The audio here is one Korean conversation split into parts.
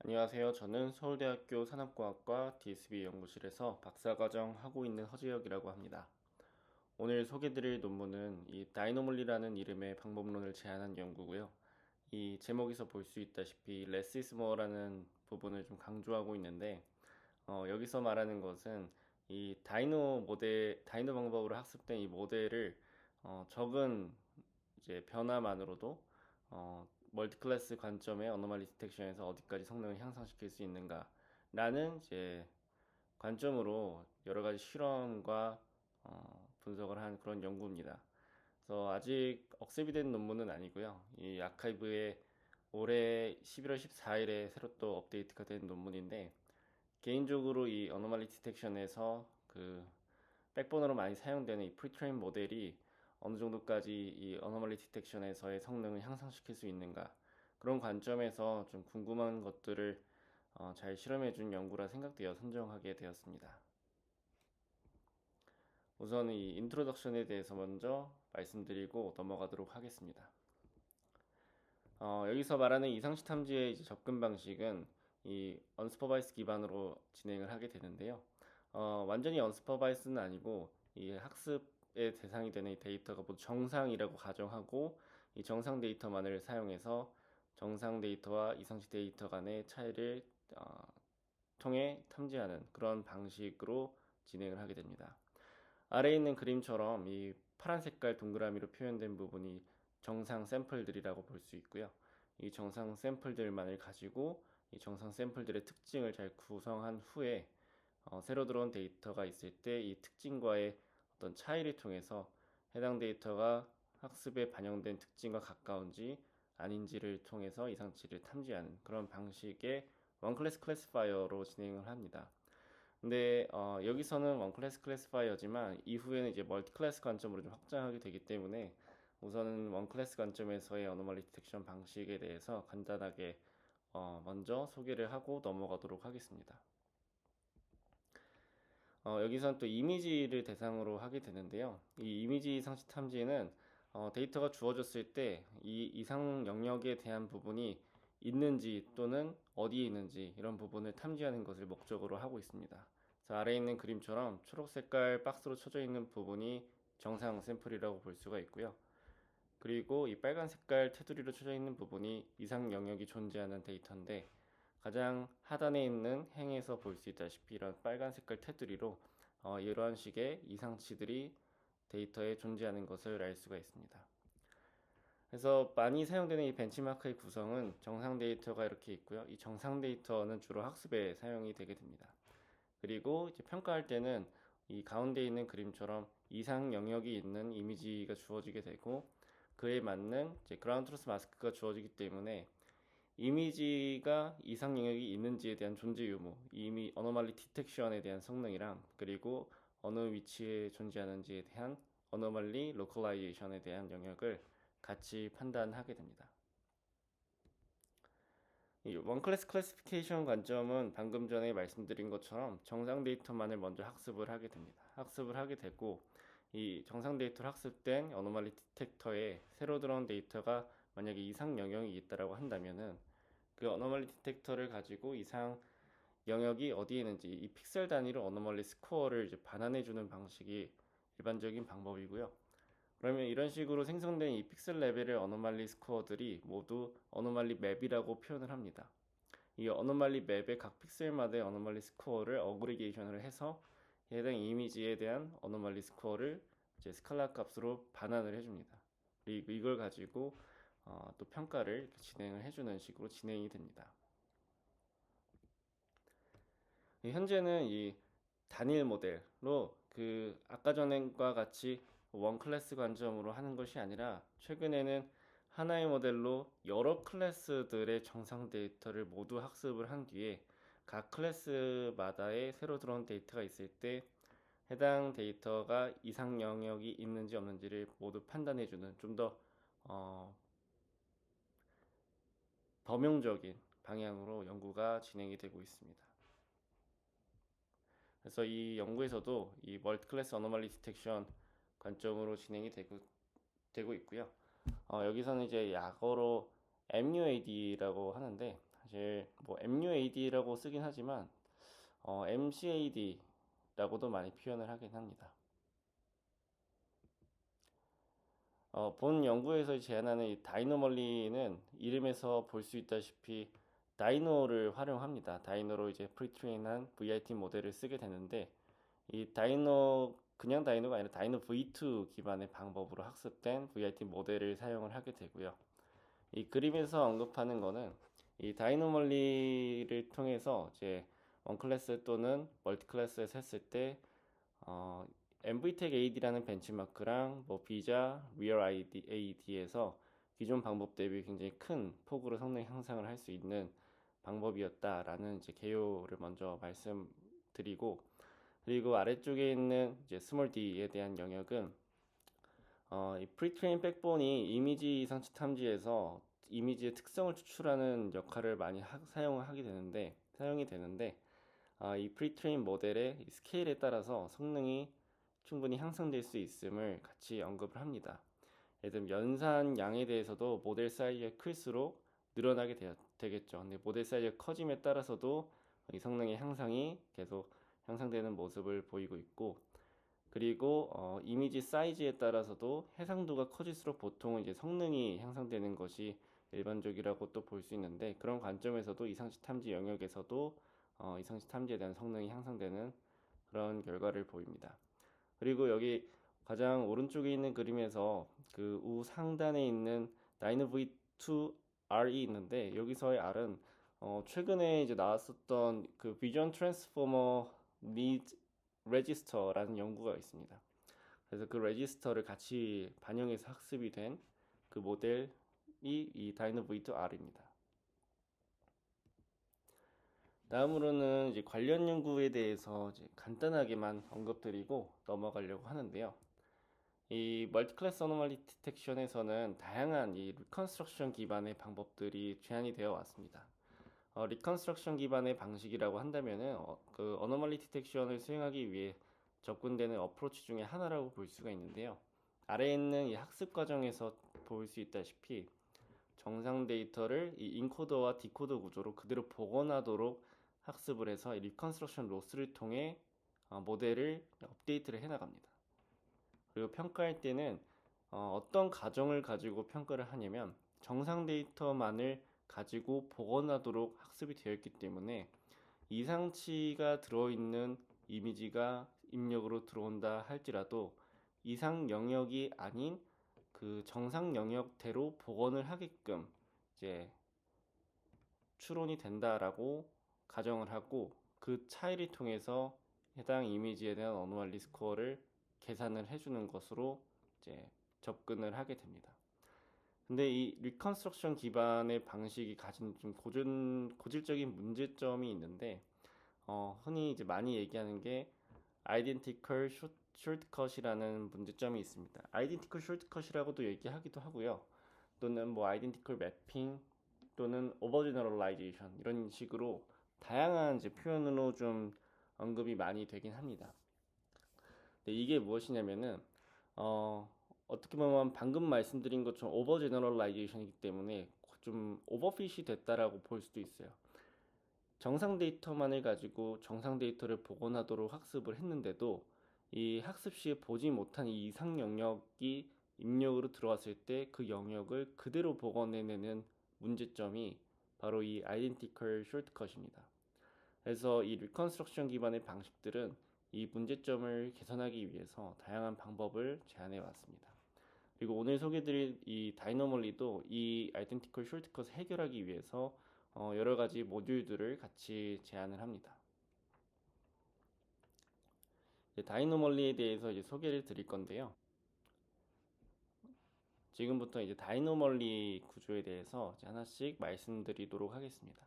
안녕하세요. 저는 서울대학교 산업과학과 DSB 연구실에서 박사과정 하고 있는 허재혁이라고 합니다. 오늘 소개드릴 논문은 이 다이노몰리라는 이름의 방법론을 제안한 연구고요. 이 제목에서 볼 수 있다시피 less is more라는 부분을 좀 강조하고 있는데 여기서 말하는 것은 이 다이노 방법으로 학습된 이 모델을 적은 이제 변화만으로도 멀티클래스 관점의 어노멀리 디텍션에서 어디까지 성능을 향상시킬 수 있는가라는 이제 관점으로 여러 가지 실험과 분석을 한 그런 연구입니다. 그래서 아직 억셉이 된 논문은 아니고요. 이 아카이브에 올해 11월 14일에 새로 또 업데이트가 된 논문인데 개인적으로 이 어노멀리 디텍션에서 그 백본으로 많이 사용되는 이 프리트레인 모델이 어느 정도까지 이 어노멀리 디텍션에서의 성능을 향상시킬 수 있는가 그런 관점에서 좀 궁금한 것들을 잘 실험해 준 연구라 생각되어 선정하게 되었습니다. 우선 이 인트로덕션에 대해서 먼저 말씀드리고 넘어가도록 하겠습니다. 여기서 말하는 이상시 탐지의 이제 접근 방식은 이 언스퍼바이스 기반으로 진행을 하게 되는데요. 완전히 언스퍼바이스는 아니고 이 학습의 대상이 되는 이 데이터가 모두 정상이라고 가정하고 이 정상 데이터만을 사용해서 정상 데이터와 이상시 데이터 간의 차이를 통해 탐지하는 그런 방식으로 진행을 하게 됩니다. 아래에 있는 그림처럼 이 파란 색깔 동그라미로 표현된 부분이 정상 샘플들이라고 볼 수 있고요. 이 정상 샘플들만을 가지고 이 정상 샘플들의 특징을 잘 구성한 후에 새로 들어온 데이터가 있을 때 이 특징과의 어떤 차이를 통해서 해당 데이터가 학습에 반영된 특징과 가까운지 아닌지를 통해서 이상치를 탐지하는 그런 방식의 원클래스 클래시파이어로 진행을 합니다. 근데 여기서는 원 클래스 클래시파이어지만 이후에는 이제 멀티 클래스 관점으로 좀 확장하게 되기 때문에 우선은 원 클래스 관점에서의 어노멀리 디텍션 방식에 대해서 간단하게 먼저 소개를 하고 넘어가도록 하겠습니다. 여기선 또 이미지를 대상으로 하게 되는데요. 이 이미지 상시 탐지는 데이터가 주어졌을 때 이 이상 영역에 대한 부분이 있는지 또는 어디에 있는지 이런 부분을 탐지하는 것을 목적으로 하고 있습니다. 자, 아래에 있는 그림처럼 초록 색깔 박스로 쳐져 있는 부분이 정상 샘플이라고 볼 수가 있고요. 그리고 이 빨간 색깔 테두리로 쳐져 있는 부분이 이상 영역이 존재하는 데이터인데 가장 하단에 있는 행에서 볼 수 있다시피 이런 빨간 색깔 테두리로 이러한 식의 이상치들이 데이터에 존재하는 것을 알 수가 있습니다. 그래서 많이 사용되는 이 벤치마크의 구성은 정상 데이터가 이렇게 있고요. 이 정상 데이터는 주로 학습에 사용이 되게 됩니다. 그리고 이제 평가할 때는 이 가운데 있는 그림처럼 이상 영역이 있는 이미지가 주어지게 되고 그에 맞는 이제 그라운드 트루스 마스크가 주어지기 때문에 이미지가 이상 영역이 있는지에 대한 존재 유무, 이미 어노말리 디텍션에 대한 성능이랑 그리고 어느 위치에 존재하는지에 대한 어노말리 로컬라이제이션에 대한 영역을 같이 판단하게 됩니다. 이 원클래스 클래시피케이션 관점은 방금 전에 말씀드린 것처럼 정상 데이터만을 먼저 학습을 하게 됩니다. 학습을 하게 되고 이 정상 데이터를 학습된 어노말리 디텍터에 새로 들어온 데이터가 만약에 이상 영역이 있다라고 한다면은 그 어노멀리 디텍터를 가지고 이상 영역이 어디에 있는지 이 픽셀 단위로 어노멀리 스코어를 이제 반환해주는 방식이 일반적인 방법이고요. 그러면 이런 식으로 생성된 이 픽셀 레벨의 어노멀리 스코어들이 모두 어노멀리 맵이라고 표현을 합니다. 이 어노멀리 맵의 각 픽셀마다의 어노멀리 스코어를 어그리게이션을 해서 해당 이미지에 대한 어노멀리 스코어를 이제 스칼라 값으로 반환을 해줍니다. 그리고 이걸 가지고 또 평가를 진행을 해주는 식으로 진행이 됩니다. 현재는 이 단일 모델로 그 아까 전과 같이 원 클래스 관점으로 하는 것이 아니라 최근에는 하나의 모델로 여러 클래스들의 정상 데이터를 모두 학습을 한 뒤에 각 클래스마다의 새로 들어온 데이터가 있을 때 해당 데이터가 이상 영역이 있는지 없는지를 모두 판단해주는 좀 더 범용적인 방향으로 연구가 진행이 되고 있습니다. 그래서 이 연구에서도 이 멀티 클래스 어노멀리 디텍션 관점으로 진행이 되고 있고요. 여기서는 이제 약어로 MUAD라고 하는데 사실 뭐 MUAD라고 쓰긴 하지만 MCAD라고도 많이 표현을 하긴 합니다. 본 연구에서 제안하는 이 다이노멀리는 이름에서 볼 수 있다시피 다이노를 활용합니다. 다이노로 이제 프리트레인한 VIT 모델을 쓰게 되는데 이 다이노 그냥 다이노가 아니라 다이노 V2 기반의 방법으로 학습된 VIT 모델을 사용을 하게 되고요. 이 그림에서 언급하는 거는 이 다이노멀리를 통해서 이제 원 클래스 또는 멀티 클래스에서 했을 때 MVTech AD라는 벤치마크랑 뭐 비자, 리얼 AD에서 기존 방법 대비 굉장히 큰 폭으로 성능 향상을 할 수 있는 방법이었다라는 이제 개요를 먼저 말씀드리고, 그리고 아래쪽에 있는 이제 스몰 d에 대한 영역은 이 프리트레인 백본이 이미지 상치 탐지에서 이미지의 특성을 추출하는 역할을 많이 사용이 되는데 이 프리트레인 모델의 스케일에 따라서 성능이 충분히 향상될 수 있음을 같이 언급을 합니다. 예를 들면 연산 양에 대해서도 모델 사이즈가 클수록 늘어나게 되겠죠. 근데 모델 사이즈가 커짐에 따라서도 이 성능의 향상이 계속 향상되는 모습을 보이고 있고, 그리고 이미지 사이즈에 따라서도 해상도가 커질수록 보통은 이제 성능이 향상되는 것이 일반적이라고 또 볼 수 있는데, 그런 관점에서도 이상시 탐지 영역에서도 이상시 탐지에 대한 성능이 향상되는 그런 결과를 보입니다. 그리고 여기 가장 오른쪽에 있는 그림에서 그 우상단에 있는 다이노 V2R이 있는데, 여기서의 R은 최근에 이제 나왔었던 그 비전 트랜스포머 니드 레지스터라는 연구가 있습니다. 그래서 그 레지스터를 같이 반영해서 학습이 된 그 모델이 이 다이노 V2R입니다. 다음으로는 이제 관련 연구에 대해서 이제 간단하게만 언급드리고 넘어가려고 하는데요. 이 멀티클래스 어노멀리 디텍션에서는 다양한 이 리컨스트럭션 기반의 방법들이 제안이 되어 왔습니다. 리컨스트럭션 기반의 방식이라고 한다면은 그 어노멀리 디텍션을 수행하기 위해 접근되는 어프로치 중에 하나라고 볼 수가 있는데요. 아래에 있는 이 학습 과정에서 볼 수 있다시피 정상 데이터를 이 인코더와 디코더 구조로 그대로 복원하도록 학습을 해서 이 리컨스트럭션 로스를 통해 모델을 업데이트를 해나갑니다. 그리고 평가할 때는 어떤 가정을 가지고 평가를 하냐면 정상 데이터만을 가지고 복원하도록 학습이 되어 있기 때문에 이상치가 들어있는 이미지가 입력으로 들어온다 할지라도 이상 영역이 아닌 그 정상 영역대로 복원을 하게끔 이제 추론이 된다라고 가정을 하고, 그 차이를 통해서 해당 이미지에 대한 어노멀리 스코어를 계산을 해주는 것으로 이제 접근을 하게 됩니다. 근데 이 리컨스트럭션 기반의 방식이 가진 좀 고질적인 문제점이 있는데, 흔히 이제 많이 얘기하는 게 아이덴티컬 숏컷이라는 문제점이 있습니다. 아이덴티컬 숏컷이라고도 얘기하기도 하고요. 또는 뭐 아이덴티컬 매핑 또는 오버 제너럴라이제이션 이런 식으로 다양한 이제 표현으로 좀 언급이 많이 되긴 합니다. 근데 이게 무엇이냐면은 어떻게 보면 방금 말씀드린 것처럼 오버 제너럴라이제이션이기 때문에 좀 오버핏이 됐다라고 볼 수도 있어요. 정상 데이터만을 가지고 정상 데이터를 복원하도록 학습을 했는데도 이 학습 시에 보지 못한 이 이상 영역이 입력으로 들어왔을 때 그 영역을 그대로 복원해내는 문제점이 바로 이 아이덴티컬 숏컷입니다. 그래서 이 리컨스트럭션 기반의 방식들은 이 문제점을 개선하기 위해서 다양한 방법을 제안해 왔습니다. 그리고 오늘 소개드릴 이 다이노멀리도 이 아이덴티컬 숏컷을 해결하기 위해서 여러 가지 모듈들을 같이 제안을 합니다. 다이노멀리에 대해서 이제 소개를 드릴 건데요. 지금부터 이제 다이노멀리 구조에 대해서 이제 하나씩 말씀드리도록 하겠습니다.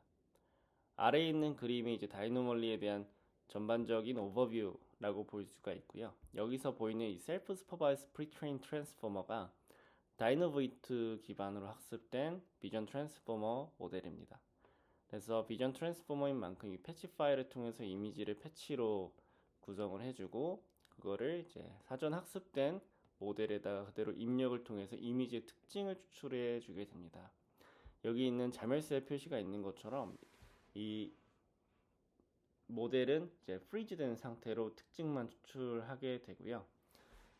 아래에 있는 그림이 이제 다이노멀리에 대한 전반적인 오버뷰라고 볼 수가 있고요. 여기서 보이는 이 셀프 슈퍼바이스 프리트레인 트랜스포머가 다이노브2 기반으로 학습된 비전 트랜스포머 모델입니다. 그래서 비전 트랜스포머인 만큼 이 패치 파일을 통해서 이미지를 패치로 구성을 해주고, 그거를 이제 사전 학습된 모델에다가 그대로 입력을 통해서 이미지의 특징을 추출해 주게 됩니다. 여기 있는 자멸세 표시가 있는 것처럼 이 모델은 이제 프리즈된 상태로 특징만 추출하게 되고요.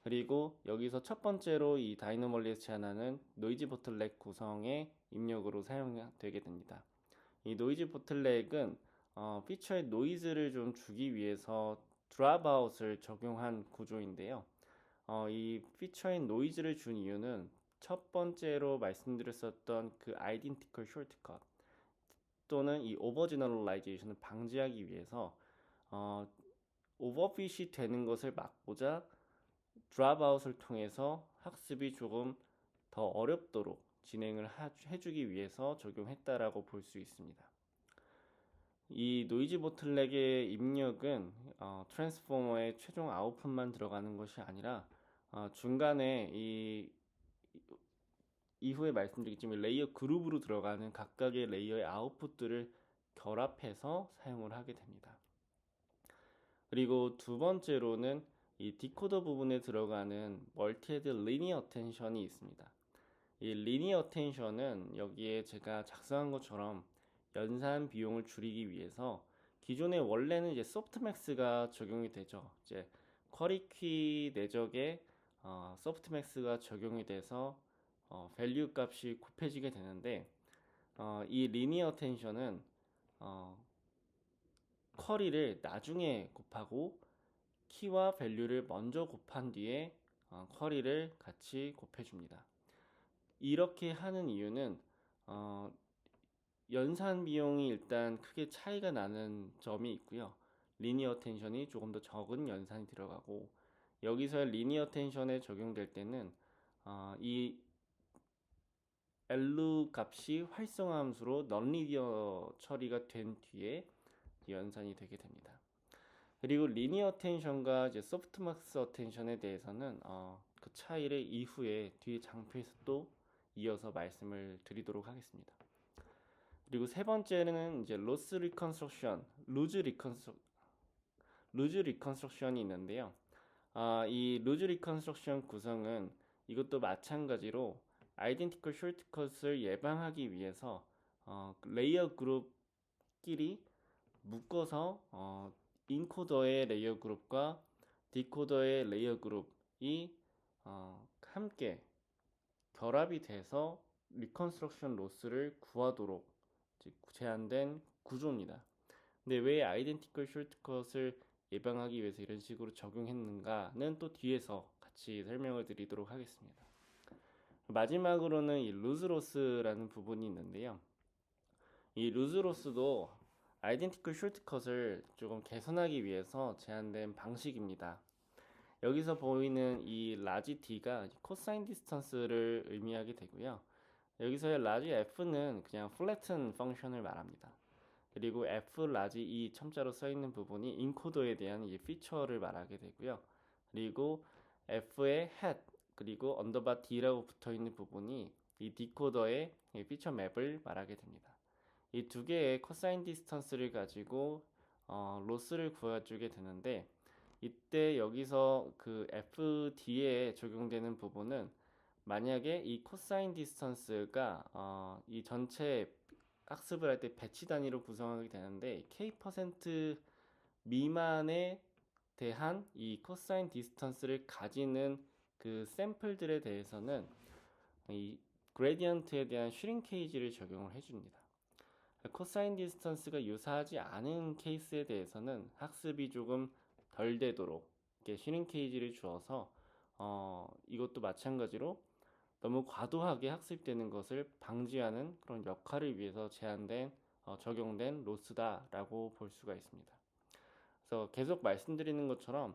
그리고 여기서 첫 번째로 이 다이너멀리에서 제안하는 노이즈 보틀렉 구성의 입력으로 사용되게 됩니다. 이 노이즈 보틀렉은 피처의 노이즈를 좀 주기 위해서 드랍아웃을 적용한 구조인데요. 이 피처의 노이즈를 준 이유는 첫 번째로 말씀드렸었던 그 아이덴티컬 숄트컷 또는 이 오버 제너럴라이제이션을 방지하기 위해서 오버핏이 되는 것을 막고자 드랍아웃을 통해서 학습이 조금 더 어렵도록 진행을 해주기 위해서 적용했다라고 볼 수 있습니다. 이 노이즈 보틀렉의 입력은 트랜스포머의 최종 아웃풋만 들어가는 것이 아니라 중간에 이후에 말씀드리겠지만 레이어 그룹으로 들어가는 각각의 레이어의 아웃풋들을 결합해서 사용을 하게 됩니다. 그리고 두 번째로는 이 디코더 부분에 들어가는 멀티헤드 리니어 어텐션이 있습니다. 이 리니어 어텐션은 여기에 제가 작성한 것처럼 연산 비용을 줄이기 위해서 기존에 원래는 이제 소프트맥스가 적용이 되죠. 이제 쿼리키 내적에 소프트맥스가 적용이 돼서 밸류 값이 곱해지게 되는데 이 리니어 어텐션은 쿼리를 나중에 곱하고 키와 밸류를 먼저 곱한 뒤에 쿼리를 같이 곱해줍니다. 이렇게 하는 이유는 연산 비용이 일단 크게 차이가 나는 점이 있고요. 리니어 텐션이 조금 더 적은 연산이 들어가고 여기서 리니어 텐션에 적용될 때는 이 L 값이 활성화 함수로 넌리니어 처리가 된 뒤에 연산이 되게 됩니다. 그리고 리니어 어텐션과 이제 소프트맥스 어텐션에 대해서는 그 차이를 이후에 뒤에 장표에서 또 이어서 말씀을 드리도록 하겠습니다. 그리고 세 번째는 이제 로스 리컨스트럭션, 루즈 리컨스트럭션이 있는데요. 이 루즈 리컨스트럭션 구성은 이것도 마찬가지로 아이덴티컬 숄트컷을 예방하기 위해서 레이어 그룹끼리 묶어서 인코더의 레이어 그룹과 디코더의 레이어 그룹이 함께 결합이 돼서 리컨스트럭션 로스를 구하도록 제한된 구조입니다. 근데 왜 아이덴티컬 숄트컷을 예방하기 위해서 이런 식으로 적용했는가는 또 뒤에서 같이 설명을 드리도록 하겠습니다. 마지막으로는 이 루즈로스라는 부분이 있는데요. 이 루즈로스도 아이덴티컬 숄트컷을 조금 개선하기 위해서 제안된 방식입니다. 여기서 보이는 이 라지 D가 코사인 디스턴스를 의미하게 되고요. 여기서의 라지 F는 그냥 플래튼 펑션을 말합니다. 그리고 F 라지 E 첨자로 써 있는 부분이 인코더에 대한 이 피처를 말하게 되고요. 그리고 F의 head 그리고 언더바 D라고 붙어 있는 부분이 이 디코더의 피처 맵을 말하게 됩니다. 이 두 개의 코사인 디스턴스를 가지고 로스를 구해주게 되는데 이때 여기서 그 FD에 적용되는 부분은 만약에 이 코사인 디스턴스가 이 전체 학습을 할 때 배치 단위로 구성하게 되는데 K% 미만에 대한 이 코사인 디스턴스를 가지는 그 샘플들에 대해서는 이 그레디언트에 대한 슈링케이지를 적용을 해줍니다. 코사인 디스턴스가 유사하지 않은 케이스에 대해서는 학습이 조금 덜 되도록 이렇게 슈링케이지를 주어서 이것도 마찬가지로 너무 과도하게 학습되는 것을 방지하는 그런 역할을 위해서 적용된 로스다라고 볼 수가 있습니다. 그래서 계속 말씀드리는 것처럼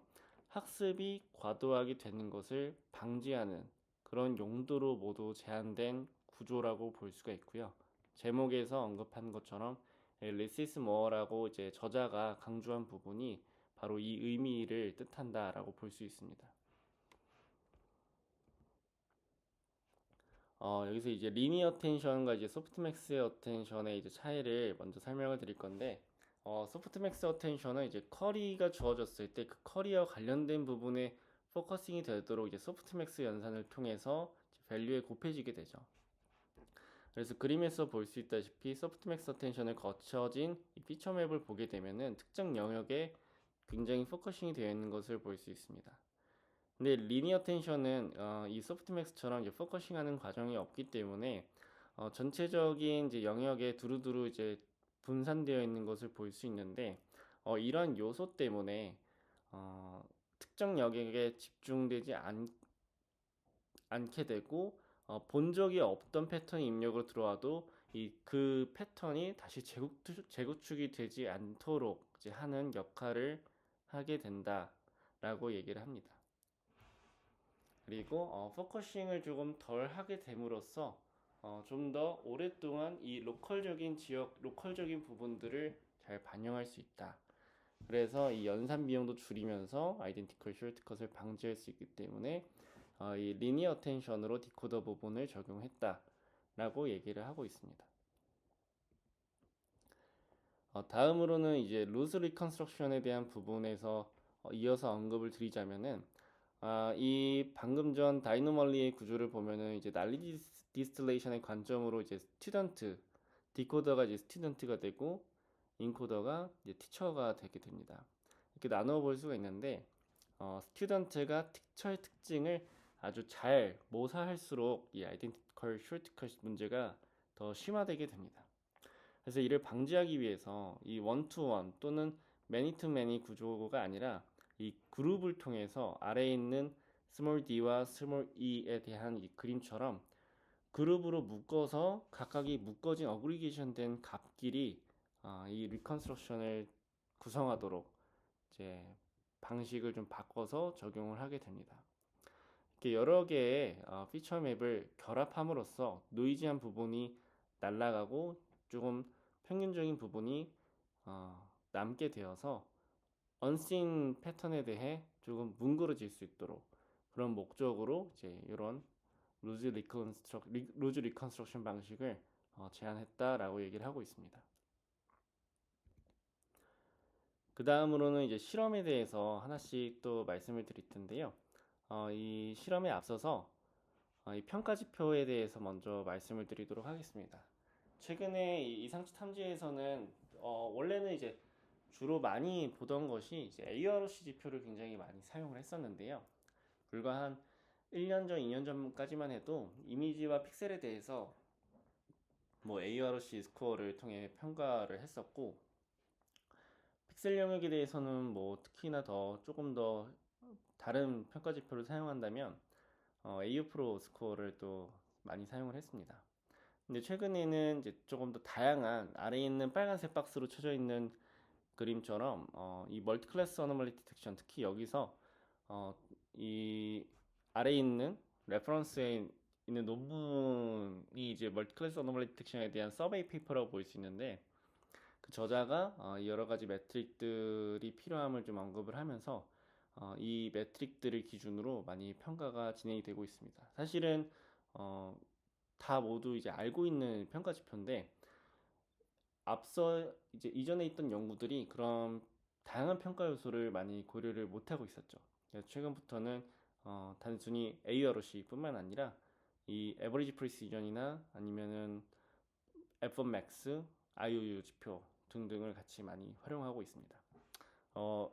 학습이 과도하게 되는 것을 방지하는 그런 용도로 모두 제한된 구조라고 볼 수가 있고요. 제목에서 언급한 것처럼 레시스 모어라고 이제 저자가 강조한 부분이 바로 이 의미를 뜻한다라고 볼 수 있습니다. 여기서 이제 리니어 어텐션과 이제 소프트맥스 어텐션의 이제 차이를 먼저 설명을 드릴 건데, 소프트맥스 어텐션은 이제 쿼리가 주어졌을 때 그 쿼리와 관련된 부분에 포커싱이 되도록 이제 소프트맥스 연산을 통해서 밸류에 곱해지게 되죠. 그래서 그림에서 볼 수 있다시피 소프트맥스 어텐션을 거쳐진 이 피처 맵을 보게 되면은 특정 영역에 굉장히 포커싱이 되어 있는 것을 볼 수 있습니다. 근데 리니어 텐션은 이 소프트맥스처럼 이제 포커싱하는 과정이 없기 때문에 전체적인 이제 영역에 두루두루 이제 분산되어 있는 것을 볼 수 있는데 이런 요소 때문에 어, 특정 영역에 집중되지 않게 되고 본 적이 없던 패턴이 입력으로 들어와도 그 패턴이 다시 재구축이 되지 않도록 이제 하는 역할을 하게 된다라고 얘기를 합니다. 그리고 포커싱을 조금 덜 하게 됨으로써 좀 더 오랫동안 이 로컬적인 부분들을 잘 반영할 수 있다. 그래서 이 연산 비용도 줄이면서 아이덴티컬 숄트컷을 방지할 수 있기 때문에 이 리니어 어텐션으로 디코더 부분을 적용했다라고 얘기를 하고 있습니다. 다음으로는 이제 루즈 리컨스트럭션에 대한 부분에서 이어서 언급을 드리자면은 이 방금 전 다이노멀리의 구조를 보면은 이제 난리 디스틸레이션의 관점으로 이제 디코더가 이제 스튜던트가 되고 인코더가 이제 티처가 되게 됩니다. 이렇게 나누어 볼 수가 있는데 스튜던트가 티처의 특징을 아주 잘 모사할수록 이 아이덴티컬 숄트컷 문제가 더 심화되게 됩니다. 그래서 이를 방지하기 위해서 이 원투원 또는 매니투매니 구조가 아니라 이 그룹을 통해서 아래에 있는 스몰 d와 스몰 e에 대한 이 그림처럼 그룹으로 묶어서 각각이 묶어진 어그리게이션 된 값끼리 이 리컨스트럭션을 구성하도록 이제 방식을 좀 바꿔서 적용을 하게 됩니다. 이렇게 여러 개의 피처 맵을 결합함으로써 노이즈한 부분이 날아가고 조금 평균적인 부분이 남게 되어서 언씬 패턴에 대해 조금 뭉그러질 수 있도록 그런 목적으로 이제 이런 루즈 리컨스트럭션 방식을 제안했다라고 얘기를 하고 있습니다. 그 다음으로는 이제 실험에 대해서 하나씩 또 말씀을 드릴 텐데요. 이 실험에 앞서서 이 평가 지표에 대해서 먼저 말씀을 드리도록 하겠습니다. 최근에 이 이상치 탐지에서는 원래는 이제 주로 많이 보던 것이 이제 AROC 지표를 굉장히 많이 사용을 했었는데요. 불과 한 1년 전, 2년 전까지만 해도 이미지와 픽셀에 대해서 뭐 AROC 스코어를 통해 평가를 했었고 픽셀 영역에 대해서는 뭐 특히나 조금 더 다른 평가 지표를 사용한다면 AU 프로 스코어를 또 많이 사용을 했습니다. 근데 최근에는 이제 조금 더 다양한 아래에 있는 빨간색 박스로 쳐져 있는 그림처럼 이 멀티 클래스 어노멀리 디텍션 특히 여기서 이 아래에 있는 레퍼런스에 있는 논문이 이제 멀티 클래스 어노멀리 디텍션에 대한 서베이 페이퍼라고 볼 수 있는데 그 저자가 여러 가지 매트릭들이 필요함을 좀 언급을 하면서 이 매트릭들을 기준으로 많이 평가가 진행이 되고 있습니다. 사실은 다 모두 이제 알고 있는 평가 지표인데 앞서 이제 이전에 있던 연구들이 그런 다양한 평가 요소를 많이 고려를 못하고 있었죠. 그래서 최근부터는 단순히 AROC뿐만 아니라 이 에버리지 프리시전이나 아니면은 F1 Max, IOU 지표 등등을 같이 많이 활용하고 있습니다. 어,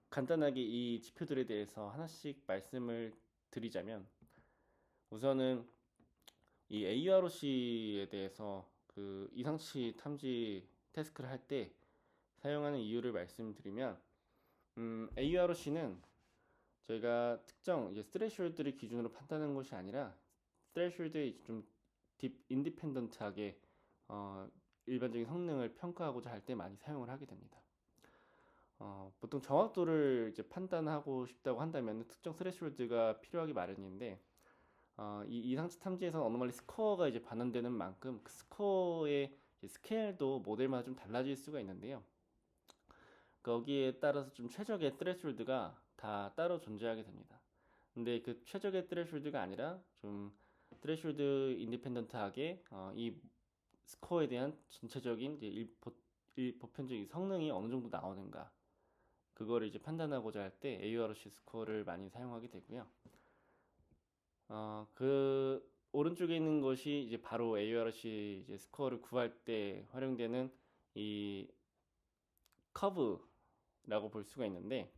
간단하게 이 지표들에 대해서 하나씩 말씀을 드리자면 우선은 이 AROC에 대해서 그 이상치 탐지 태스크를 할 때 사용하는 이유를 말씀드리면 AROC는 저희가 특정 이제 스트레스홀드를 기준으로 판단하는 것이 아니라 스트레스홀드에 좀 인디펜던트하게 일반적인 성능을 평가하고자 할 때 많이 사용을 하게 됩니다. 보통 정확도를 이제 판단하고 싶다고 한다면 특정 스트레스홀드가 필요하기 마련인데 이 이상치 탐지에서는 어노멀리 스코어가 이제 반환되는 만큼 그 스코어의 스케일도 모델마다 좀 달라질 수가 있는데요. 거기에 따라서 좀 최적의 스트레스홀드가 다 따로 존재하게 됩니다. 근데 그 최적의 스트레스홀드가 아니라 좀 스트레스홀드 인디펜던트하게 이 스코어에 대한 전체적인 이제 보편적인 성능이 어느 정도 나오는가 그거를 이제 판단하고자 할 때 AURC 스코어를 많이 사용하게 되고요. 그 오른쪽에 있는 것이 이제 바로 AURC 이제 스코어를 구할 때 활용되는 이 커브라고 볼 수가 있는데,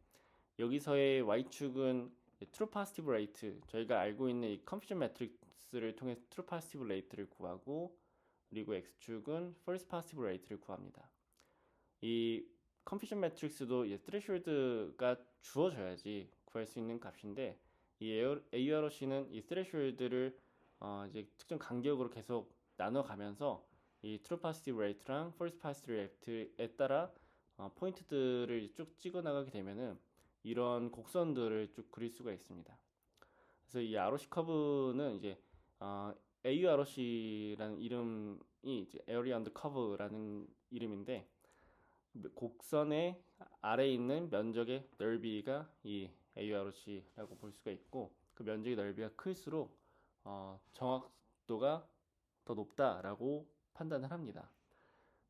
여기서의 Y축은 트루 파지티브 레이트, 저희가 알고 있는 이 컨퓨전 매트릭스를 통해서 트루 파지티브 레이트를 구하고, 그리고 X축은 false positive rate를 구합니다. 이 컨퓨전 매트릭스도 스레시홀드가 주어져야지 구할 수 있는 값인데, 이 AURC는 이 스레시홀드를 이제 특정 간격으로 계속 나눠가면서 이 true positive rate랑 false positive rate에 따라 포인트들을 쭉 찍어 나가게 되면은 이런 곡선들을 쭉 그릴 수가 있습니다. 그래서 이 ROC 커브는 이제 AUROC라는 이름이 이제 Area Under Curve라는 이름인데, 곡선의 아래에 있는 면적의 넓이가 이 AUROC라고 볼 수가 있고, 그 면적의 넓이가 클수록 정확도가 더 높다라고 판단을 합니다.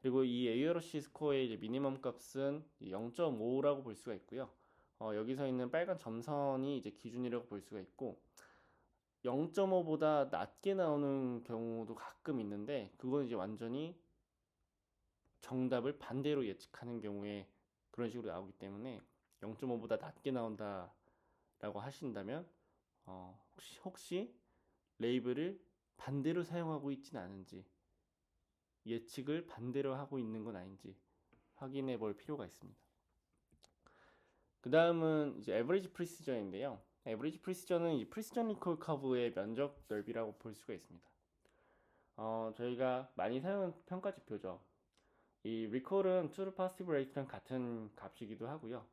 그리고 이 AUROC 스코어의 이제 미니멈 값은 0.5라고 볼 수가 있고요. 여기서 있는 빨간 점선이 이제 기준이라고 볼 수가 있고, 0.5보다 낮게 나오는 경우도 가끔 있는데, 그건 이제 완전히 정답을 반대로 예측하는 경우에 그런 식으로 나오기 때문에 0.5보다 낮게 나온다라고 하신다면 혹시 레이블을 반대로 사용하고 있지는 않은지, 예측을 반대로 하고 있는 건 아닌지 확인해 볼 필요가 있습니다. 그 다음은 이제 에버리지 프리시전인데요. 에버리지 프리시전은 이 프리시전 리콜 커브의 면적 넓이라고 볼 수가 있습니다. 저희가 많이 사용하는 평가 지표죠. 이 리콜은 true positive rate랑 같은 값이기도 하고요.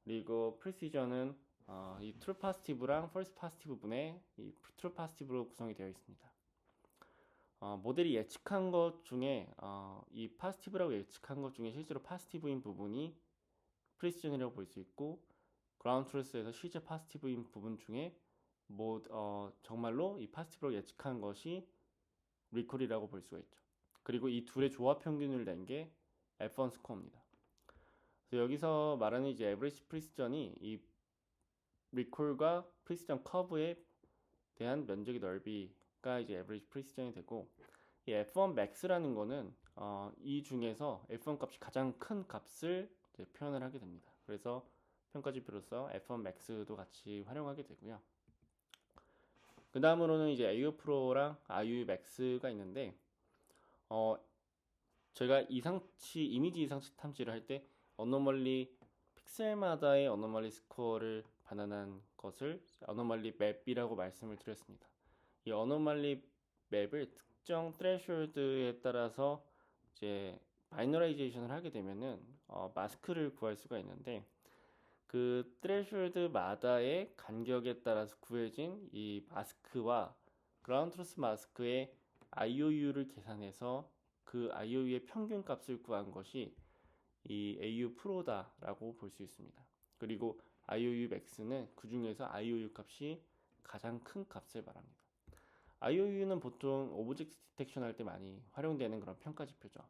그리고 프리시전은 이 true positive랑 false positive 분의 이 true positive로 구성이 되어 있습니다. 모델이 예측한 것 중에 이 positive라고 예측한 것 중에 실제로 positive인 부분이 프리시전이라고 볼 수 있고, 그라운드 트루스에서 실제 positive인 부분 중에 정말로 이 positive라고 예측한 것이 리콜이라고 볼 수가 있죠. 그리고 이 둘의 조합 평균을 낸 게 F1 스코어입니다. 그래서 여기서 말하는 이제 에버리지 프리시전이 이 리콜과 프리시전 커브에 대한 면적의 넓이가 이제 에버리지 프리시전이 되고, 이 F1 max라는 거는 이 중에서 F1 값이 가장 큰 값을 이제 표현을 하게 됩니다. 그래서 평가지표로서 F1 max도 같이 활용하게 되고요. 그 다음으로는 이제 AU 프로랑 IU max가 있는데, 저희가 이미지 이상치 탐지를 할 때 어노멀리 픽셀마다의 어노멀리 스코어를 반환한 것을 어노멀리 맵이라고 말씀을 드렸습니다. 이 어노멀리 맵을 특정 트레셔홀드에 따라서 이제 바이너라이제이션을 하게 되면은 마스크를 구할 수가 있는데, 그 트레셔홀드마다의 간격에 따라서 구해진 이 마스크와 그라운드 트루스 마스크의 IOU를 계산해서 그 IOU의 평균 값을 구한 것이 이 AU 프로다라고 볼 수 있습니다. 그리고 IOU max는 그 중에서 IOU 값이 가장 큰 값을 말합니다. IOU는 보통 오브젝트 디텍션 할 때 많이 활용되는 그런 평가 지표죠.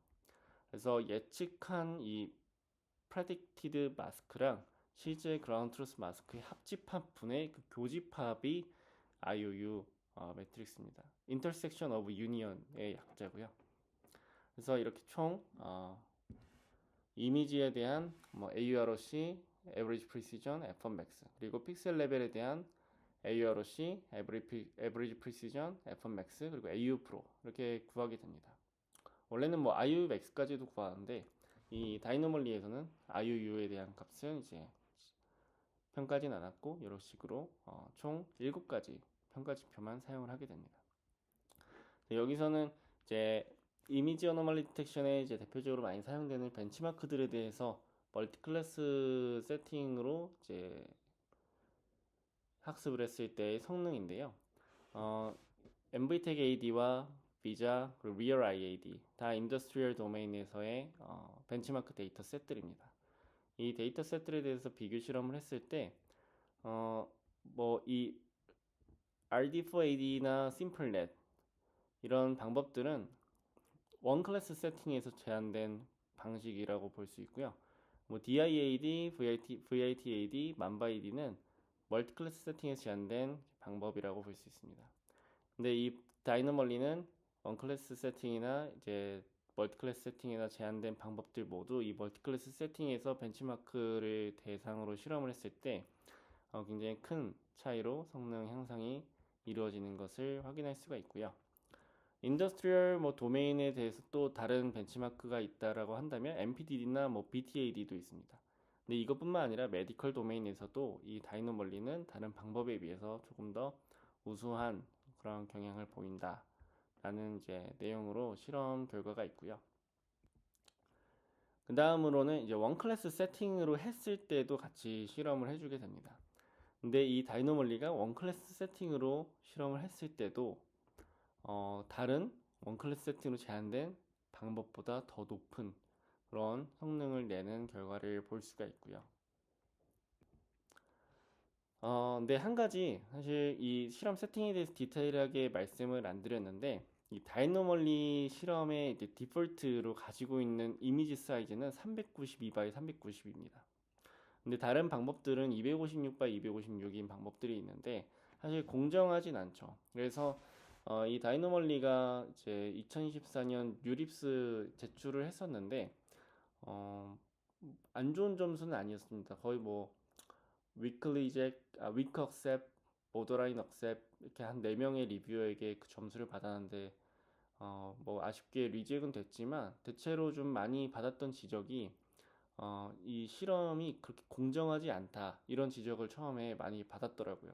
그래서 예측한 이 predicted 마스크랑 실제 그라운드 트루스 마스크의 합집합 분의 그 교집합이 IOU 매트릭스입니다. Intersection of Union의 약자고요. 그래서 이렇게 총 이미지에 대한 AUROC, Average Precision, F1 Max, 그리고 픽셀 레벨에 대한 AUROC, Average Precision, F1 Max, 그리고 AU Pro 이렇게 구하게 됩니다. 원래는 IU Max까지도 구하는데, 이 다이노멀리에서는 IUU에 대한 값은 이제 평가하진 않았고, 이런 식으로 총 7가지 평가 지표만 사용을 하게 됩니다. 여기서는 이제 이미지 어노멀리 디텍션에 이제 대표적으로 많이 사용되는 벤치마크들에 대해서 멀티 클래스 세팅으로 이제 학습을 했을 때의 성능인데요. MVTech AD와 비자, 그리고 Real IAD 다 인더스트리얼 도메인에서의 벤치마크 데이터 셋들입니다. 이 데이터 셋들에 대해서 비교 실험을 했을 때 이 RD4AD나 SimpleNet 이런 방법들은 원 클래스 세팅에서 제한된 방식이라고 볼 수 있고요. DIAD, VITAD, MANBAAD는 멀티 클래스 세팅에서 제한된 방법이라고 볼 수 있습니다. 근데 이 다이너멀리는 원클래스 세팅이나 이제 멀티클래스 세팅이나 제한된 방법들 모두 이 멀티클래스 세팅에서 벤치마크를 대상으로 실험을 했을 때 굉장히 큰 차이로 성능 향상이 이루어지는 것을 확인할 수가 있고요. 인더스트리얼 도메인에 대해서 또 다른 벤치마크가 있다라고 한다면 MPDD나 BTAD도 있습니다. 근데 이것뿐만 아니라 메디컬 도메인에서도 이 다이너멀리는 다른 방법에 비해서 조금 더 우수한 그런 경향을 보인다라는 이제 내용으로 실험 결과가 있고요. 그 다음으로는 이제 원 클래스 세팅으로 했을 때도 같이 실험을 해주게 됩니다. 근데 이 다이너멀리가 원 클래스 세팅으로 실험을 했을 때도 다른 원 클래스 세팅으로 제한된 방법보다 더 높은 그런 성능을 내는 결과를 볼 수가 있고요. 근데 한 가지 사실 이 실험 세팅에 대해서 디테일하게 말씀을 안 드렸는데 이 다이너멀리 실험의 이제 디폴트로 가지고 있는 이미지 사이즈는 392x 390입니다. 근데 다른 방법들은 256x 256인 방법들이 있는데 사실 공정하진 않죠. 그래서 이 다이너멀리가 이제 2024년 뉴립스 제출을 했었는데 안 좋은 점수는 아니었습니다. 거의 weak accept, borderline accept 이렇게 한 4명의 리뷰어에게 그 점수를 받았는데 아쉽게 리젝은 됐지만 대체로 좀 많이 받았던 지적이 이 실험이 그렇게 공정하지 않다 이런 지적을 처음에 많이 받았더라고요.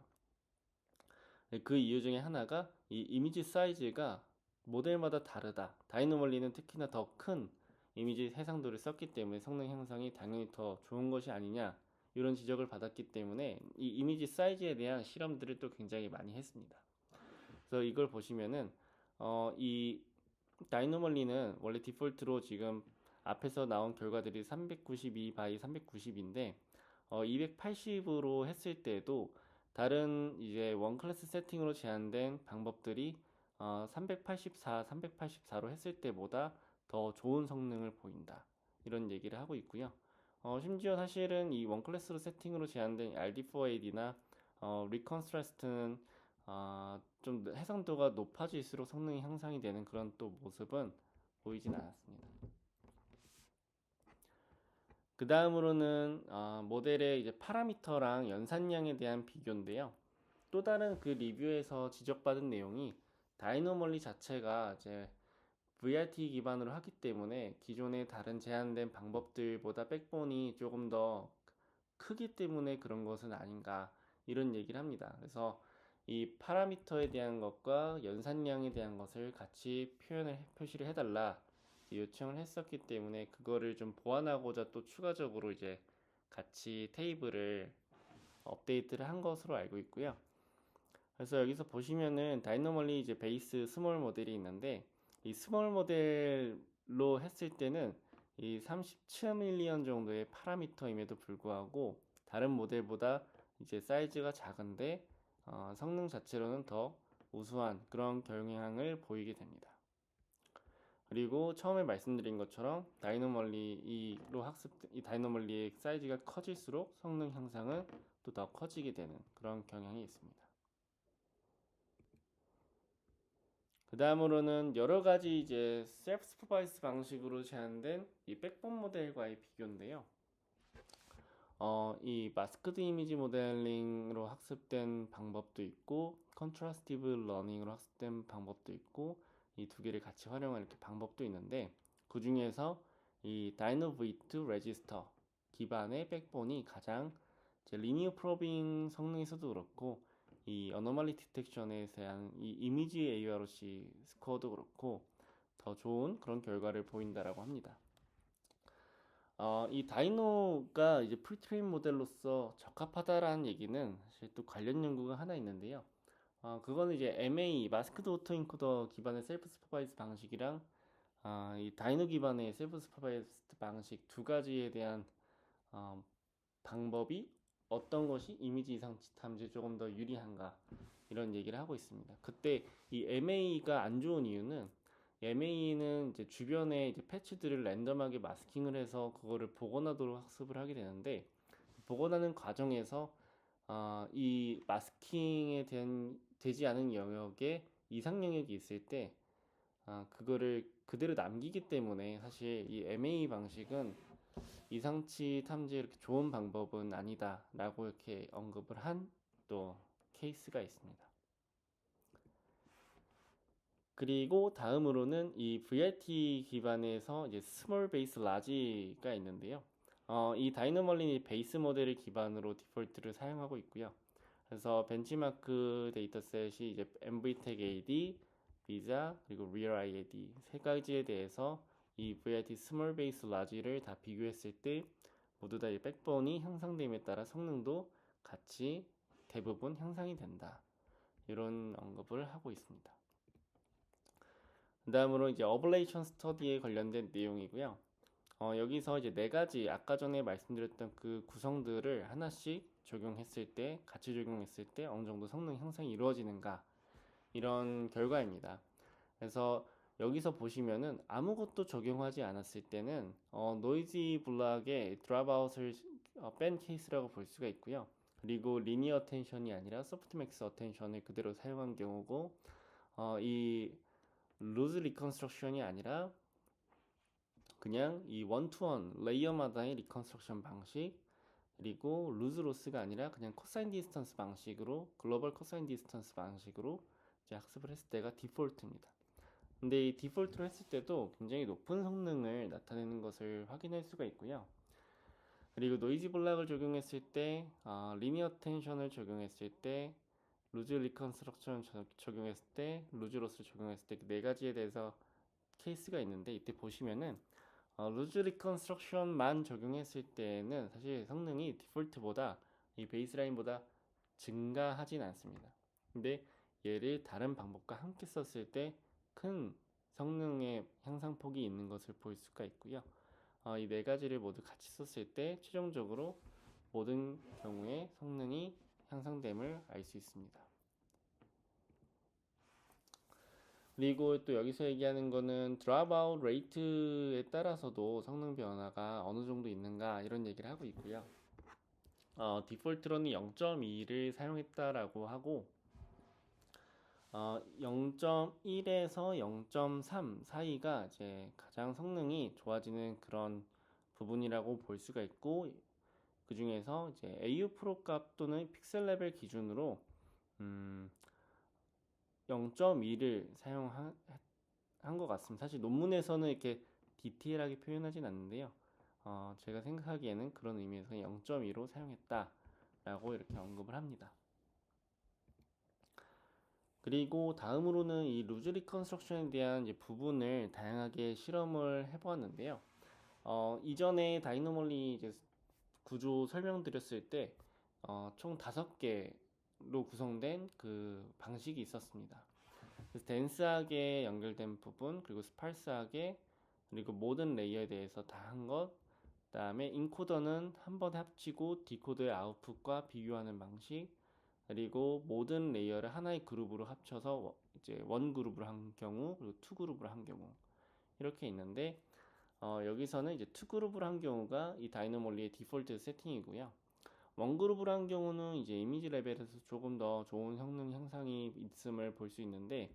그 이유 중에 하나가 이 이미지 사이즈가 모델마다 다르다. 다이너멀리는 특히나 더 큰 이미지 해상도를 썼기 때문에 성능 향상이 당연히 더 좋은 것이 아니냐 이런 지적을 받았기 때문에 이 이미지 사이즈에 대한 실험들을 또 굉장히 많이 했습니다. 그래서 이걸 보시면은 이 다이너멀리는 원래 디폴트로 지금 앞에서 나온 결과들이 392 by 390인데 280으로 했을 때도 다른 이제 원 클래스 세팅으로 제한된 방법들이 384로 했을 때보다 더 좋은 성능을 보인다. 이런 얘기를 하고 있고요. 심지어 사실은 이 원 클래스로 세팅으로 제한된 RD4AD나 리컨스트라스트는 좀 해상도가 높아질수록 성능이 향상이 되는 그런 또 모습은 보이진 않았습니다. 그 다음으로는 모델의 이제 파라미터랑 연산량에 대한 비교인데요. 또 다른 그 리뷰에서 지적받은 내용이 다이너멀리 자체가 이제 VRT 기반으로 하기 때문에 기존의 다른 제한된 방법들보다 백본이 조금 더 크기 때문에 그런 것은 아닌가 이런 얘기를 합니다. 그래서 이 파라미터에 대한 것과 연산량에 대한 것을 같이 표시를 해달라 요청을 했었기 때문에 그거를 좀 보완하고자 또 추가적으로 이제 같이 테이블을 업데이트를 한 것으로 알고 있고요. 그래서 여기서 보시면은 다이너멀리 이제 베이스 스몰 모델이 있는데 이 스몰 모델로 했을 때는 이 37밀리언 정도의 파라미터임에도 불구하고 다른 모델보다 이제 사이즈가 작은데 성능 자체로는 더 우수한 그런 경향을 보이게 됩니다. 그리고 처음에 말씀드린 것처럼 이 다이너멀리의 사이즈가 커질수록 성능 향상은 또 더 커지게 되는 그런 경향이 있습니다. 그 다음으로는 여러 가지 이제 셀프 스퍼바이스 방식으로 제한된 이 백본 모델과의 비교인데요. 이 마스크드 이미지 모델링으로 학습된 방법도 있고 컨트라스티브 러닝으로 학습된 방법도 있고 이 두 개를 같이 활용한 이렇게 방법도 있는데 그 중에서 이 다이노브이트 레지스터 기반의 백본이 가장 리니어 프로빙 성능에서도 그렇고 이 어노멀리 디텍션에 대한 이 이미지 AROC 스코어도 그렇고 더 좋은 그런 결과를 보인다라고 합니다. 이 다이노가 이제 프리트레인 모델로서 적합하다라는 얘기는 사실 또 관련 연구가 하나 있는데요. 그거는 이제 MA 마스크드 오토 인코더 기반의 셀프 스퍼바이즈 방식이랑 이 다이노 기반의 셀프 스퍼바이즈 방식 두 가지에 대한 방법이 어떤 것이 이미지 이상 탐지에 조금 더 유리한가 이런 얘기를 하고 있습니다. 그때 이 MA가 안 좋은 이유는 MA는 이제 주변에 이제 패치들을 랜덤하게 마스킹을 해서 그거를 복원하도록 학습을 하게 되는데 복원하는 과정에서 이 마스킹에 대한 되지 않은 영역에 이상 영역이 있을 때 그거를 그대로 남기기 때문에 사실 이 MA 방식은 이상치 탐지에 이렇게 좋은 방법은 아니다라고 이렇게 언급을 한 또 케이스가 있습니다. 그리고 다음으로는 이 VRT 기반에서 이제 스몰 베이스 라지가 있는데요. 이 다이너멀린이 베이스 모델을 기반으로 디폴트를 사용하고 있고요. 그래서 벤치마크 데이터셋이 이제 MVTech AD, 비자 그리고 Real IAD 세 가지에 대해서 이 VRT 스몰 베이스 라지를 다 비교했을 때 모두 다 이 백본이 향상됨에 따라 성능도 같이 대부분 향상이 된다. 이런 언급을 하고 있습니다. 다음으로 이제 어블레이션 스터디에 관련된 내용이고요. 여기서 이제 네 가지 아까 전에 말씀드렸던 그 구성들을 하나씩 적용했을 때, 같이 적용했을 때 어느 정도 성능 향상이 이루어지는가 이런 결과입니다. 그래서 여기서 보시면은 아무것도 적용하지 않았을 때는 노이지 블락의 드랍아웃을 뺀 케이스라고 볼 수가 있고요. 그리고 리니어 어텐션이 아니라 소프트맥스 어텐션을 그대로 사용한 경우고 이 루즈 리컨스트럭션이 아니라 그냥 이 원투원 레이어마다의 리컨스트럭션 방식 그리고 루즈 로스가 아니라 그냥 코사인 디스턴스 방식으로 글로벌 코사인 디스턴스 방식으로 이제 학습을 했을 때가 디폴트입니다. 근데 이 디폴트로 했을 때도 굉장히 높은 성능을 나타내는 것을 확인할 수가 있고요. 그리고 노이즈 블락을 적용했을 때, 리니어 텐션을 적용했을 때, 루즈 리컨스트럭션 적용했을 때, 루즈 로스를 적용했을 때 네 가지에 대해서 케이스가 있는데 이때 보시면은 루즈 리컨스트럭션만 적용했을 때는 사실 성능이 디폴트보다 이 베이스라인보다 증가하진 않습니다. 근데 얘를 다른 방법과 함께 썼을 때 큰 성능의 향상폭이 있는 것을 볼 수가 있고요. 이 네 가지를 모두 같이 썼을 때 최종적으로 모든 경우에 성능이 향상됨을 알 수 있습니다. 그리고 또 여기서 얘기하는 거는 드랍아웃 레이트에 따라서도 성능 변화가 어느 정도 있는가 이런 얘기를 하고 있고요. 디폴트로는 0.2를 사용했다라고 하고 0.1에서 0.3 사이가 이제 가장 성능이 좋아지는 그런 부분이라고 볼 수가 있고 그 중에서 이제 AU 프로 값 또는 픽셀 레벨 기준으로 0.2를 사용한 것 같습니다. 사실 논문에서는 이렇게 디테일하게 표현하진 않는데요. 제가 생각하기에는 그런 의미에서 0.2로 사용했다라고 이렇게 언급을 합니다. 그리고 다음으로는 이 루즈 리컨스트럭션에 대한 이제 부분을 다양하게 실험을 해보았는데요. 이전에 다이너멀리 이제 구조 설명드렸을 때 총 5개로 구성된 그 방식이 있었습니다. 그래서 덴스하게 연결된 부분, 그리고 스팔스하게, 그리고 모든 레이어에 대해서 다 한 것, 그다음에 인코더는 한 번에 합치고 디코더의 아웃풋과 비교하는 방식, 그리고 모든 레이어를 하나의 그룹으로 합쳐서 이제 원 그룹을 한 경우, 그리고 투 그룹을 한 경우 이렇게 있는데 여기서는 이제 투 그룹을 한 경우가 이 다이너몰리의 디폴트 세팅이고요. 원 그룹을 한 경우는 이제 이미지 레벨에서 조금 더 좋은 성능 향상이 있음을 볼 수 있는데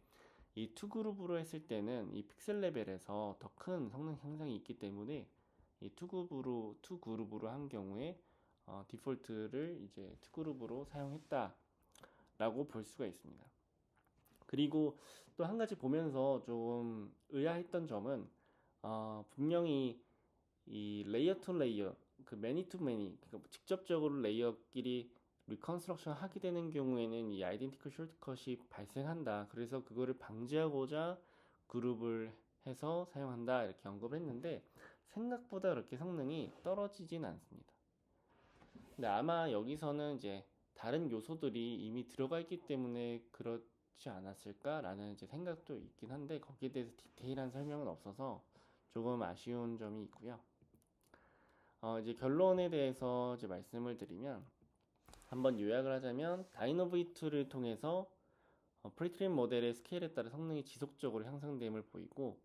이 투 그룹으로 했을 때는 이 픽셀 레벨에서 더 큰 성능 향상이 있기 때문에 이 투 그룹으로 한 경우에 디폴트를 이제 투 그룹으로 사용했다라고 볼 수가 있습니다. 그리고 또 한 가지 보면서 좀 의아했던 점은 분명히 이 레이어 투 레이어 그 매니 투 매니 직접적으로 레이어끼리 리컨스트럭션 하게 되는 경우에는 이 아이덴티컬 숄트컷이 발생한다. 그래서 그거를 방지하고자 그룹을 해서 사용한다 이렇게 언급을 했는데 생각보다 그렇게 성능이 떨어지진 않습니다. 근데 아마 여기서는 이제 다른 요소들이 이미 들어가 있기 때문에 그렇지 않았을까라는 이제 생각도 있긴 한데 거기에 대해서 디테일한 설명은 없어서 조금 아쉬운 점이 있고요. 이제 결론에 대해서 이제 말씀을 드리면 한번 요약을 하자면 다이노v2를 통해서 프리트레인 모델의 스케일에 따라 성능이 지속적으로 향상됨을 보이고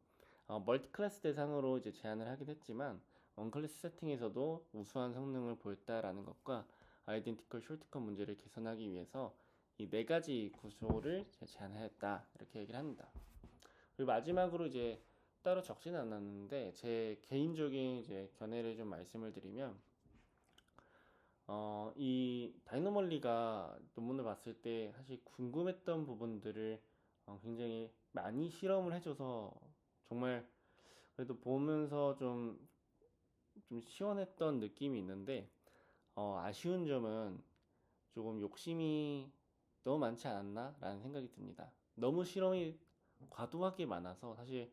멀티 클래스 대상으로 이제 제한을 하긴 했지만 원 클래스 세팅에서도 우수한 성능을 보였다라는 것과 아이덴티컬 숄트컷 문제를 개선하기 위해서 이 네 가지 구조를 제안하였다 이렇게 얘기를 합니다. 그리고 마지막으로 이제 따로 적지는 않았는데 제 개인적인 이제 견해를 좀 말씀을 드리면 이 다이너멀리가 논문을 봤을 때 사실 궁금했던 부분들을 굉장히 많이 실험을 해줘서 정말 그래도 보면서 좀 시원했던 느낌이 있는데 아쉬운 점은 조금 욕심이 너무 많지 않았나 라는 생각이 듭니다. 너무 실험이 과도하게 많아서 사실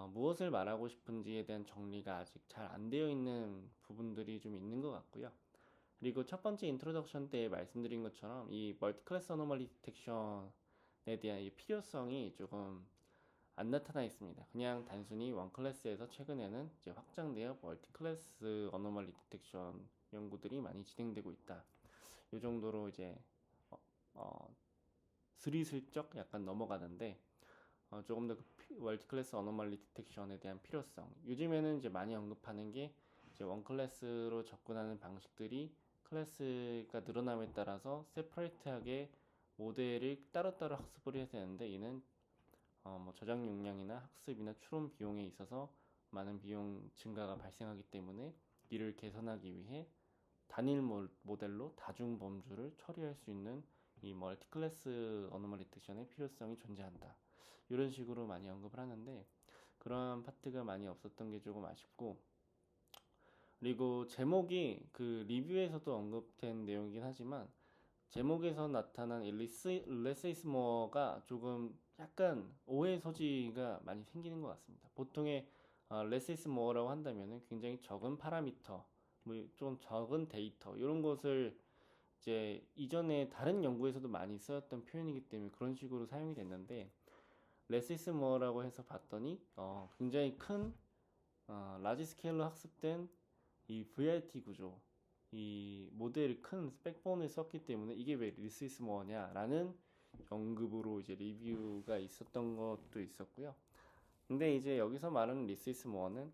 무엇을 말하고 싶은지에 대한 정리가 아직 잘 안 되어 있는 부분들이 좀 있는 것 같고요. 그리고 첫 번째 인트로덕션 때 말씀드린 것처럼 이 멀티 클래스 어노멀리 디텍션에 대한 이 필요성이 조금 안 나타나 있습니다. 그냥 단순히 원 클래스에서 최근에는 이제 확장되어 멀티 클래스 어노멀리 디텍션 연구들이 많이 진행되고 있다. 이 정도로 이제 어, 어, 스리슬쩍 약간 넘어가는데 조금 더 멀티 클래스 어노멀리 디텍션에 대한 필요성. 요즘에는 이제 많이 언급하는 게 이제 원 클래스로 접근하는 방식들이 클래스가 늘어남에 따라서 세퍼레이트하게 모델을 따로따로 학습을 해야 되는데 이는 뭐 저장 용량이나 학습이나 추론 비용에 있어서 많은 비용 증가가 발생하기 때문에 이를 개선하기 위해 단일 모델로 다중 범주를 처리할 수 있는 이 멀티 클래스 어노멀리 디텍션의 필요성이 존재한다. 이런 식으로 많이 언급을 하는데 그러한 파트가 많이 없었던 게 조금 아쉽고 그리고 제목이 그 리뷰에서도 언급된 내용이긴 하지만 제목에서 나타난 이 less is more가 조금 약간 오해 소지가 많이 생기는 것 같습니다. 보통의 less is more라고 한다면 굉장히 적은 파라미터, 뭐좀 적은 데이터 이런 것을 이제 이전에 다른 연구에서도 많이 쓰였던 표현이기 때문에 그런 식으로 사용이 됐는데 less is more라고 해서 봤더니 굉장히 큰 라지 스케일로 학습된 이 VRT 구조, 이 모델이 큰 백본을 썼기 때문에 이게 왜 리스이스 뭐냐라는 언급으로 이제 리뷰가 있었던 것도 있었고요. 근데 이제 여기서 말하는 리스이스 모어는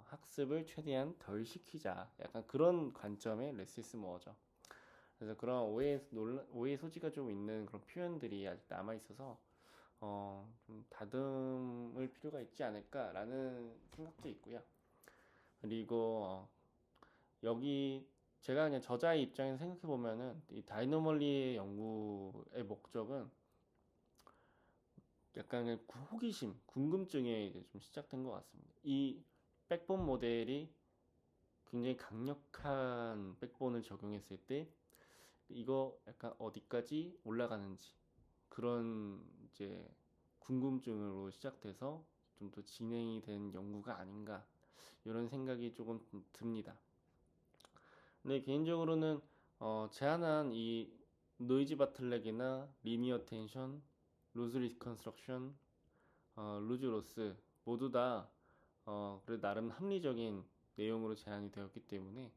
학습을 최대한 덜 시키자 약간 그런 관점의 리스이스 모어죠. 그래서 그런 오해 소지가 좀 있는 그런 표현들이 아직 남아 있어서 좀 다듬을 필요가 있지 않을까라는 생각도 있고요. 그리고 여기 제가 그냥 저자의 입장에서 생각해 보면은 이 다이너멀리의 연구의 목적은 약간 그냥 호기심, 궁금증에 이제 좀 시작된 것 같습니다. 이 백본 모델이 굉장히 강력한 백본을 적용했을 때 이거 약간 어디까지 올라가는지 그런 이제 궁금증으로 시작돼서 좀 더 진행이 된 연구가 아닌가 이런 생각이 조금 듭니다. 네, 개인적으로는 제안한 이 노이즈 바틀렉이나 리니어 텐션, 루즈 리컨스트럭션, 루즈 로스 모두 다 그래 나름 합리적인 내용으로 제안이 되었기 때문에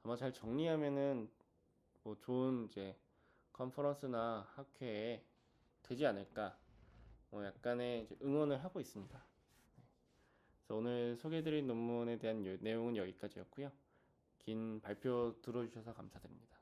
아마 잘 정리하면은 뭐 좋은 이제 컨퍼런스나 학회에 되지 않을까 뭐 약간의 이제 응원을 하고 있습니다. 그래서 오늘 소개해드린 논문에 대한 내용은 여기까지였고요. 긴 발표 들어주셔서 감사드립니다.